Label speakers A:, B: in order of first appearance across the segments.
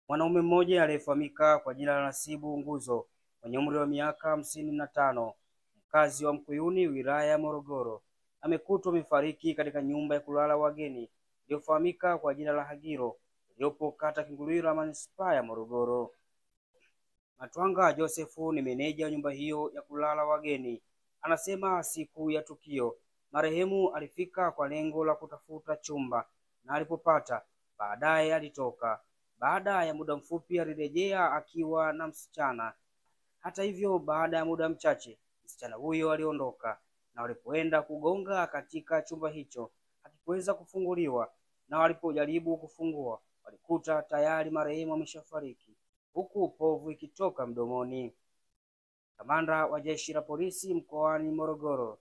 A: Mwanaume mmoja aliyefahamika kwa jina la Nasibu Nguzo mwenye umri wa miaka 55, mkazi wa Mkuyuni, wilaya ya Morogoro, amekutwa amefariki katika nyumba ya kulala wageni iliyofahamika kwa jina la Hagiro iliyopo kata Kingulwira, manispaa ya Morogoro. Matwanga Josefu ni meneja wa nyumba hiyo ya kulala wageni. Anasema siku ya tukio marehemu alifika kwa lengo la kutafuta chumba na alipopata baadaye alitoka. Baada ya muda mfupi alirejea akiwa na msichana. Hata hivyo, baada ya muda mchache msichana huyo aliondoka, na walipoenda kugonga katika chumba hicho hakikuweza kufunguliwa, na walipojaribu kufungua walikuta tayari marehemu ameshafariki huku povu ikitoka mdomoni. Kamanda wa Jeshi la Polisi mkoani Morogoro,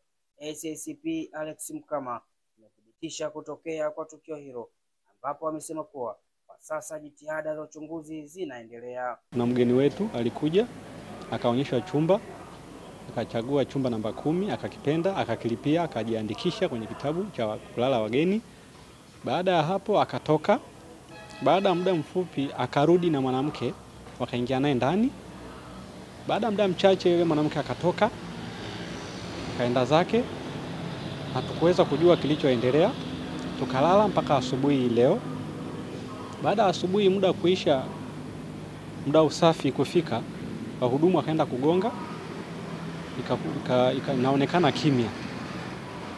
A: SACP Alex Mkama, amethibitisha kutokea kwa tukio hilo, ambapo amesema kuwa kwa sasa jitihada za uchunguzi zinaendelea.
B: Na mgeni wetu alikuja akaonyeshwa chumba, akachagua chumba namba 10, akakipenda, akakilipia, akajiandikisha kwenye kitabu cha kulala wageni. Baada ya hapo akatoka. Baada ya muda mfupi akarudi na mwanamke, wakaingia naye ndani. Baada ya muda mchache yule mwanamke akatoka, akaenda zake. Hatukuweza kujua kilichoendelea. Tukalala mpaka asubuhi leo. Baada ya asubuhi muda kuisha, muda usafi kufika, wahudumu wakaenda kugonga, inaonekana kimya.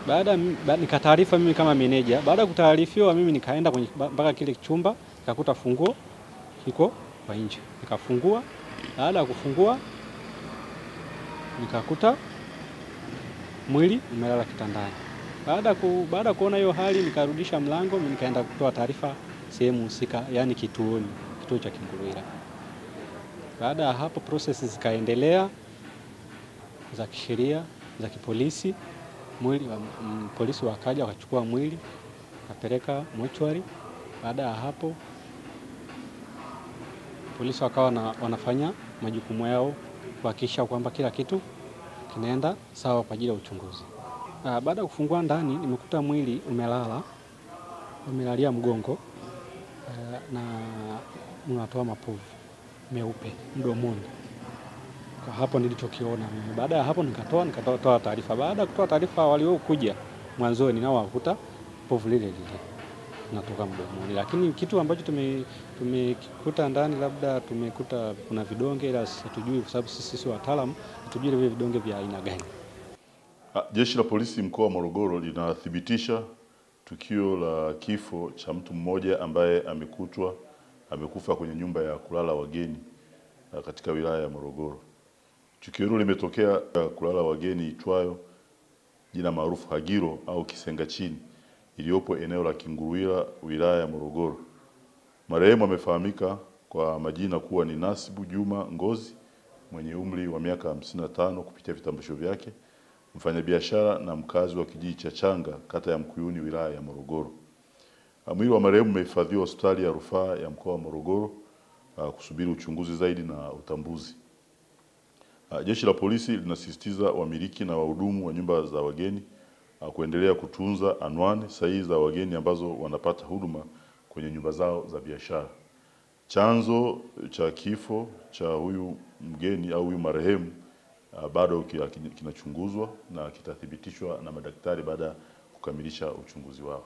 B: Baada nikataarifa mimi kama meneja. Baada ya kutaarifiwa mimi nikaenda mpaka kile chumba, nikakuta funguo iko kwa nje. Nikafungua. Baada ya kufungua nikakuta mwili umelala kitandani. Baada kuona hiyo hali nikarudisha mlango, mimi nikaenda kutoa taarifa sehemu husika, yani kituo cha Kingulwira. Baada ya hapo process zikaendelea za kisheria, za kipolisi. Polisi wakaja wakachukua mwili wakapeleka mochwari. Baada ya hapo polisi wakawa wanafanya majukumu yao kuhakikisha kwamba kila kitu kinaenda sawa kwa ajili ya uchunguzi. Baada ya kufungua ndani nimekuta mwili umelalia mgongo na unatoa mapovu meupe mdomoni. Kwa hapo nilichokiona mimi. Baada ya hapo nikatoa taarifa. Baada ya kutoa taarifa waliokuja mwanzoni nao wakuta povu lile natoka mdomoni. Lakini kitu ambacho tumekuta ndani, labda tumekuta kuna vidonge, ila hatujui kwa sababu sisi wataalamu hatujui vile vidonge vya aina gani.
C: Jeshi la Polisi mkoa wa Morogoro linathibitisha tukio la kifo cha mtu mmoja ambaye amekufa kwenye nyumba ya kulala wageni katika wilaya ya Morogoro. Tukio hilo limetokea kulala wageni itwayo jina maarufu Hagiro au Kisenga Chini, iliyopo eneo la Kingulwira, wilaya ya Morogoro. Marehemu amefahamika kwa majina kuwa ni Nasibu Juma Ngozi mwenye umri wa miaka 55 kupitia vitambulisho vyake, mfanyabiashara na mkazi wa kijiji cha Changa, kata ya Mkuyuni, wilaya ya Morogoro. Mwili wa marehemu umehifadhiwa hospitali ya rufaa ya mkoa wa Morogoro kusubiri uchunguzi zaidi na utambuzi. Jeshi la Polisi linasisitiza wamiliki na wahudumu wa nyumba za wageni kuendelea kutunza anwani sahihi za wageni ambazo wanapata huduma kwenye nyumba zao za biashara. Chanzo cha kifo cha huyu mgeni au huyu marehemu bado kinachunguzwa na kitathibitishwa na madaktari baada ya kukamilisha uchunguzi wao.